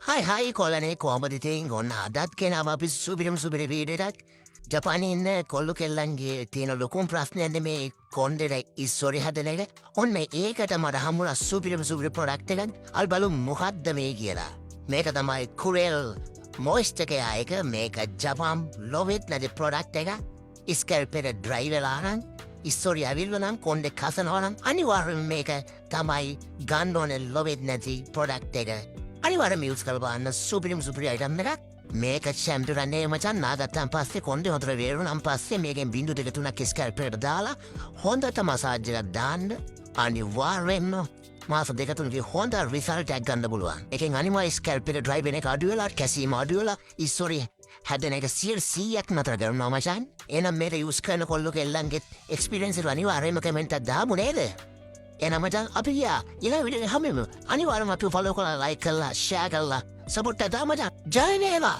හයි කොලනේ කෝමදිතින් ඔන්න අදත් කෙනාව අපි සුපිරම් සුපිරි වීඩියක් ජපානයේ ඉන්න කොල්ලු කෙල්ලන්ගේ තියෙන ලොකුම ප්‍රශ්නයක්ද මේ කොන්ඩෙට ඉස්සොරි හදන එක. ඔන්න ඒකට මට හම්බුණා සුපිරම් සුපිරි ප්‍රොඩක්ට් එකක්. අපි බලමු මොකද්ද මේ කියලා. මේක තමයි කුරෙල් මොයිස්චර් එක. මේක ජපාන් ලොවෙත් නැති ප්‍රොඩක්ට් එක. ස්කැල්පෙට ඩ්‍රයි වෙලා නම් ඉස්සොරි ඇවිල්ලා නම් කොන්ඩේ කසනවා නම් අනිවාර්යයෙන් මේක තමයි ගන්න ඕනේ ලොවෙත් නැති ප්‍රොඩක්ට් එක. අනිවාර්යයෙන්ම යූස් කරලා බලන්න සුපිරිම සුපිරි අයිටම් එකක්. මේක චැම්පියන්රන්නේ මචං නාගත්තන් පස්සේ කොන්ඩේ හොඳට වේරුණාන් පස්සේ මේකෙන් බින්දු දෙක තුනක් ස්කැල්පරේට දාලා හොඳට මසාජ් එකක් දාන්න අනිවාර්යෙන්ම මාස දෙක තුනකින් හොඳ රිසල්ට් එකක් ගන්න පුළුවන්. එකෙන් අනිවාර්ය ස්කැල්පරේ ඩ්‍රයි වෙන එක අඩු වෙලා කැසීම අඩු වෙලා ඉස්සොරි හැදෙන එක 100ක් නතර කරනවා මචං. එහෙනම් මේක යූස් කරන කොල්ලෝ කෙල්ලන්ගේ එක්ස්පීරියන්ස් එක අනිවාර්යයෙන්ම කමෙන්ට් එකක් දාමු නේද? එහෙනම් මචං අපි ගියා ඊළඟ වීඩියෝ එක හැමෙම අනිවාර්යයෙන්ම අපි ෆලෝ කරලා ලයික් කරලා ෂෙයා කරලා සපෝට් එක දාමු මචං. ජය වේවා.